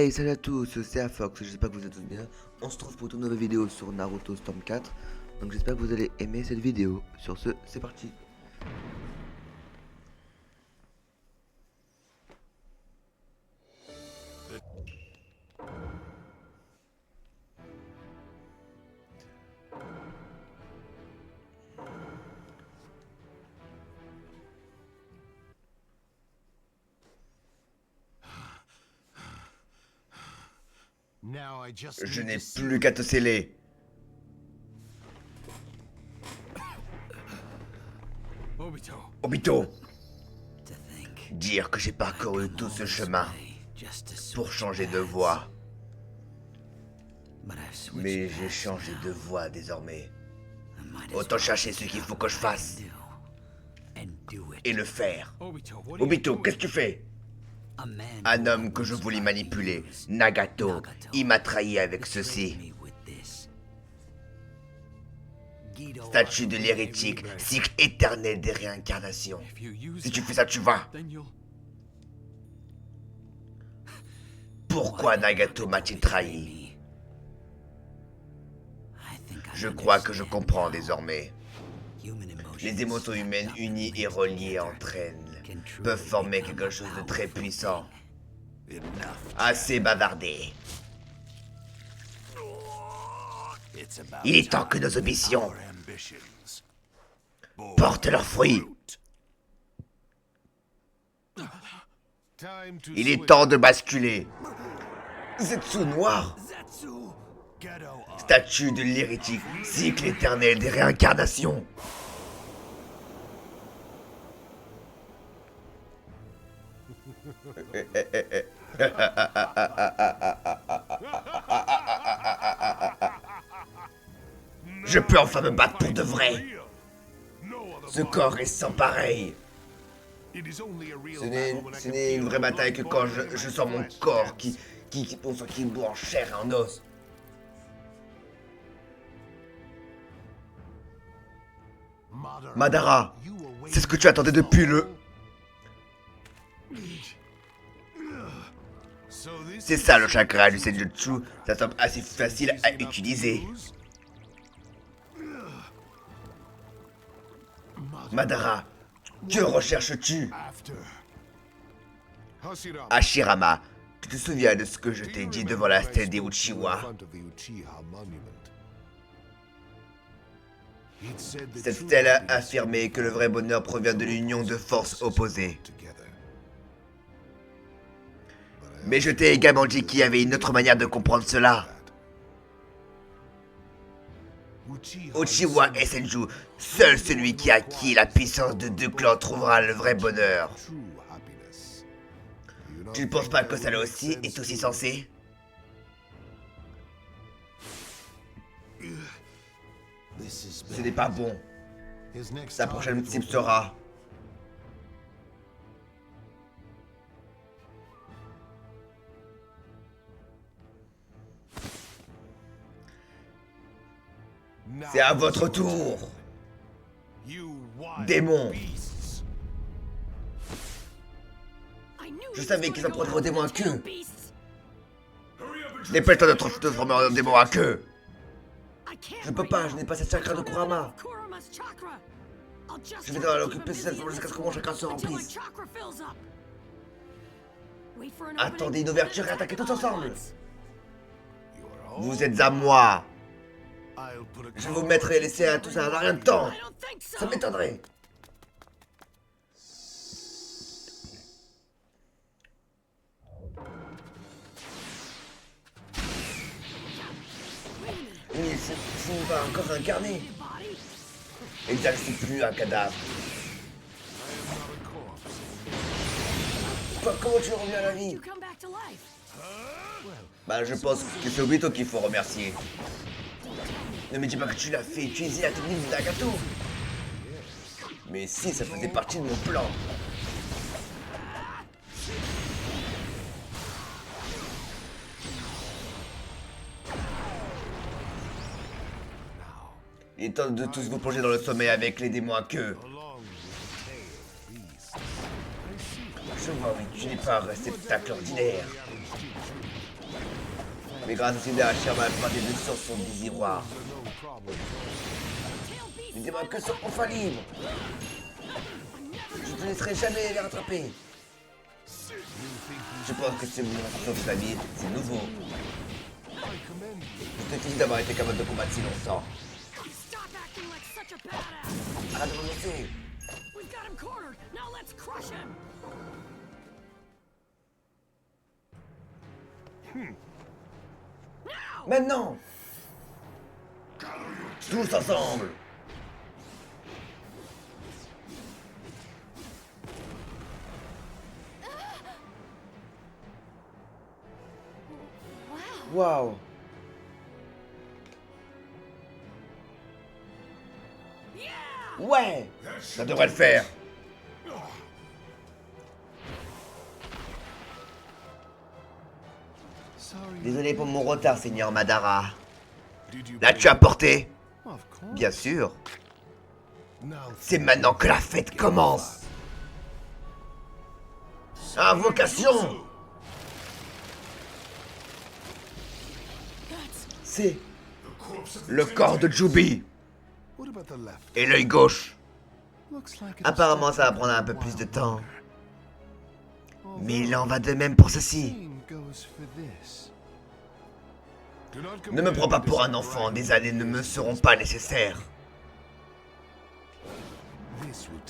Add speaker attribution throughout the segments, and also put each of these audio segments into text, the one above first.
Speaker 1: Hey, salut à tous, c'est Afox, j'espère que vous êtes tous bien. On se trouve pour une nouvelle vidéo sur Naruto Storm 4. Donc j'espère que vous allez aimer cette vidéo. Sur ce, c'est parti. Je n'ai plus qu'à te sceller. Obito, dire que j'ai parcouru tout ce chemin pour changer de voie. Mais j'ai changé de voie désormais. Autant chercher ce qu'il faut que je fasse et le faire. Obito, qu'est-ce que tu fais? Un homme que je voulais manipuler, Nagato, il m'a trahi avec ceci. Statue de l'hérétique, cycle éternel des réincarnations. Si tu fais ça, tu vas. Pourquoi Nagato m'a-t-il trahi? Je crois que je comprends désormais. Les émotions humaines unies et reliées entre elles peuvent former quelque chose de très puissant. Assez bavardé. Il est temps que nos ambitions portent leurs fruits. Il est temps de basculer. Zetsu noir. Statue de l'hérétique, cycle éternel des réincarnations. Je peux enfin me battre pour de vrai. Ce corps est sans pareil. Ce n'est une vraie bataille que quand je sens mon corps qui bout en chair et en os. Madara, c'est ce que tu attendais depuis le... C'est ça le chakra du Senjutsu, ça semble assez facile à utiliser. Madara, que recherches-tu? Hashirama, tu te souviens de ce que je t'ai dit devant la stèle des Uchiwa? Cette stèle a affirmé que le vrai bonheur provient de l'union de forces opposées. Mais je t'ai également dit qu'il y avait une autre manière de comprendre cela. Uchiwa et Senju, seul celui qui a acquis la puissance de deux clans trouvera le vrai bonheur. Tu ne penses pas que ça aussi est aussi sensé? Ce n'est pas bon. Sa prochaine cible sera... C'est à votre tour, démon. Je savais qu'ils en prendraient au démon à queue. Dépêche-toi de te transformer en démon à queue. Je peux pas, je n'ai pas cette chakra de Kurama. Je vais devoir l'occuper cette forme jusqu'à ce que mon chakra se remplisse. Attendez une ouverture et attaquez tous ensemble. Vous êtes à moi. Je vais vous mettre et laisser à tout ça en rien de temps. Ça m'étonnerait. Oui, c'est pas encore incarné. Exact, c'est plus un cadavre. Comment tu reviens à la vie? Bah, je pense que c'est Obito qu'il faut remercier. Ne me dis pas que tu l'as fait utiliser la technique de Nagato. Mais si, ça faisait partie de mon plan. Il est temps de tous vous plonger dans le sommet avec les démons à queue. Je vois, oui, tu n'es pas un réceptacle ordinaire. Mais grâce à Cinder, Sherman, la plupart des deux sources sont des iroirs. Les démons à queue sont enfin libres. Je ne te laisserai jamais les rattraper. Je pense que c'est une invention de la vie, c'est nouveau. Je te félicite d'avoir été capable de combattre si longtemps. Arrête de me laisser. Maintenant. Tous ensemble. Waouh. Ouais, ça devrait le faire. Désolé pour mon retard, Seigneur Madara. L'as-tu apporté? Bien sûr. C'est maintenant que la fête commence. Invocation. C'est le corps de Jubi. Et l'œil gauche. Apparemment, ça va prendre un peu plus de temps. Mais il en va de même pour ceci. Ne me prends pas pour un enfant, des années ne me seront pas nécessaires.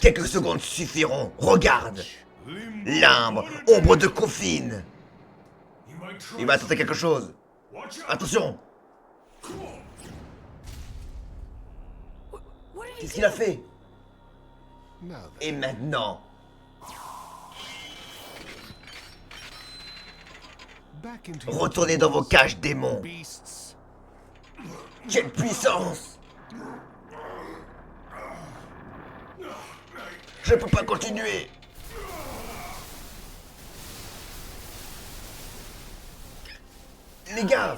Speaker 1: Quelques secondes suffiront, regarde. Limbe, ombre de Kofine. Il va tenter quelque chose. Attention. Qu'est-ce qu'il a fait? Et maintenant? Retournez dans vos cages, démons. Quelle puissance! Je peux pas continuer. Les gars!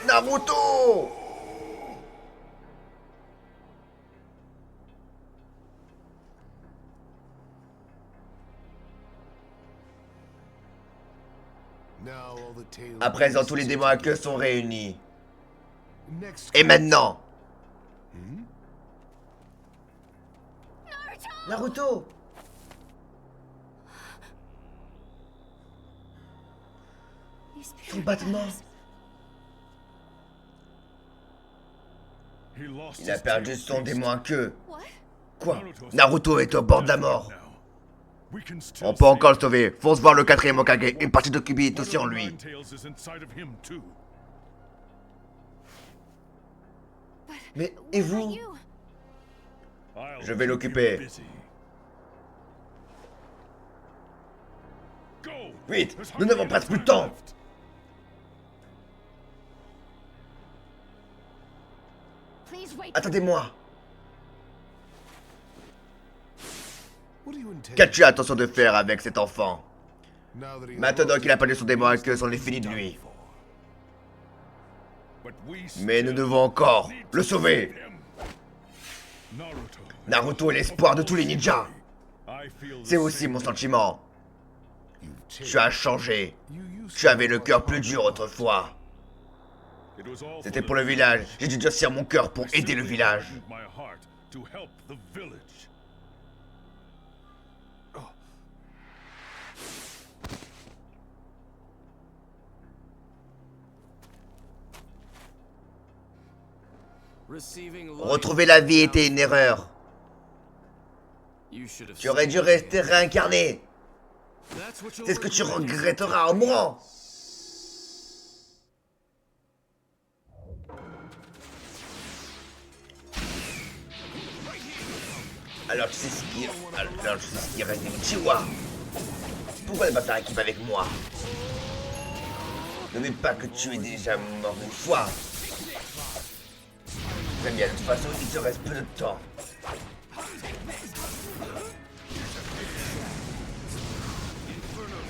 Speaker 1: Naruto! À présent, tous les démons à queue sont réunis. Et maintenant? Naruto! Son battement. Il a perdu son démon à queue. Quoi? Naruto est au bord de la mort. On peut encore le sauver. Fonce voir le quatrième Hokage. Une partie de Kyuubi est aussi en lui. Mais et vous? Je vais l'occuper. Vite, nous n'avons presque plus de temps. Attendez-moi. Qu'as-tu intention de faire avec cet enfant? Maintenant qu'il a perdu son démon à queue, c'en est fini de lui. Mais nous devons encore le sauver. Naruto est l'espoir de tous les ninjas. C'est aussi mon sentiment. Tu as changé. Tu avais le cœur plus dur autrefois. C'était pour le village. J'ai dû durcir mon cœur pour aider le village. Retrouver la vie était une erreur. Tu aurais dû rester réincarné. C'est ce que tu regretteras en mourant. Alors tu sais ce qui reste des Uchiwa. Pourquoi ne pas faire équipe avec moi? N'oublie pas que tu es déjà mort une fois. Très bien, de toute façon, il te reste peu de temps.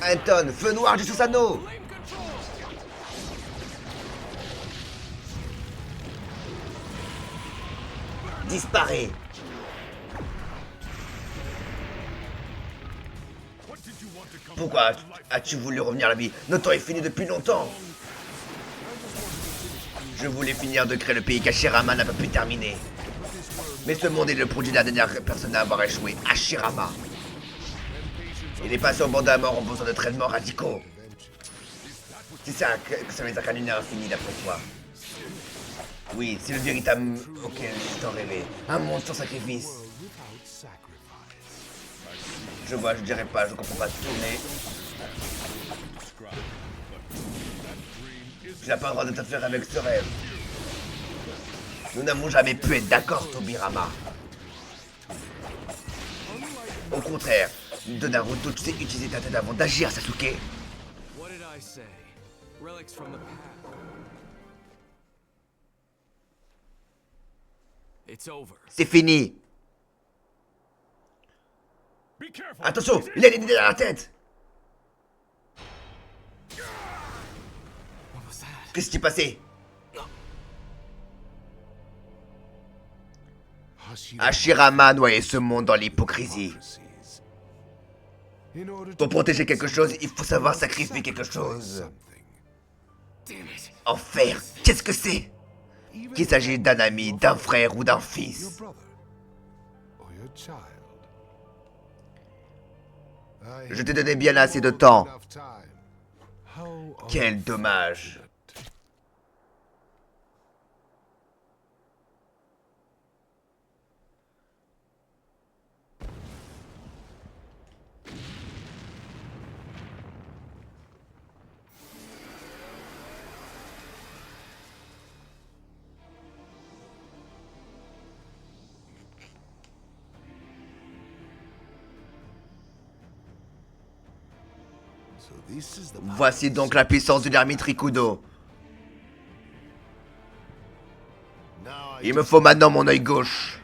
Speaker 1: Anton, feu noir du Susanoo. Disparais. Pourquoi as-tu voulu revenir à la vie? Notre temps est fini depuis longtemps. Je voulais finir de créer le pays qu'Hashirama n'a pas pu terminer. Mais ce monde est le produit de la dernière personne à avoir échoué, Hashirama. Et les patients bandés à mort ont besoin de traitements radicaux. C'est ça que ça veut dire qu'un lunaire infini d'après toi. Oui, c'est le véritable auquel j'ai tant rêvé. Un monde sans sacrifice. Je vois, je dirais pas, je comprends pas tout, mais... Tu n'as pas le droit de t'affaire avec ce rêve. Nous n'avons jamais pu être d'accord, Tobirama. Au contraire, de Naruto, tu sais utiliser ta tête avant d'agir, Sasuke. C'est fini. Attention, il a une idée dans la tête. Qu'est-ce qui s'est passé? Hashirama noyait ce monde dans l'hypocrisie. Pour protéger quelque chose, il faut savoir sacrifier quelque chose. Enfer, qu'est-ce que c'est? Qu'il s'agisse d'un ami, d'un frère ou d'un fils. Je t'ai donné bien assez de temps. Quel dommage. Voici donc la puissance de l'ermite Rikudo. Il me faut maintenant mon œil gauche.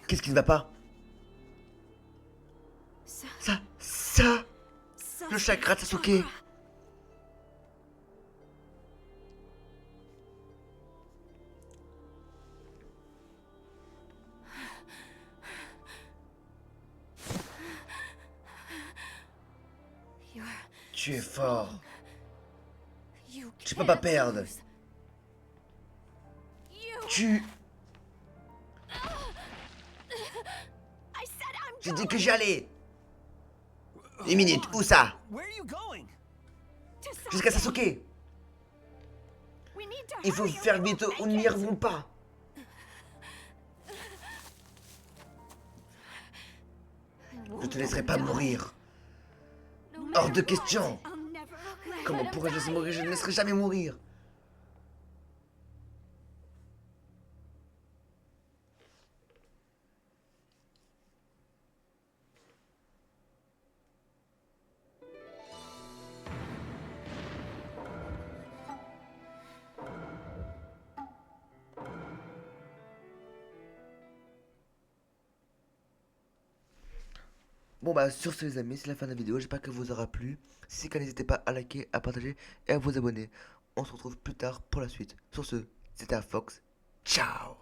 Speaker 1: Qu'est-ce qui ne va pas? Ça, le chakra de Sasuke. Tu es fort. Tu peux pas perdre. J'ai dit que j'y allais. Une minute, où ça? Jusqu'à Sasuke. Il faut faire vite ou nous n'y arriverons pas. Je te laisserai pas mourir. Hors de question. Comment pourrais-je laisser mourir? Je ne laisserai jamais mourir. Bon bah sur ce les amis, c'est la fin de la vidéo, j'espère qu'elle vous aura plu. Si c'est le cas, n'hésitez pas à liker, à partager et à vous abonner. On se retrouve plus tard pour la suite. Sur ce, c'était Fox. Ciao.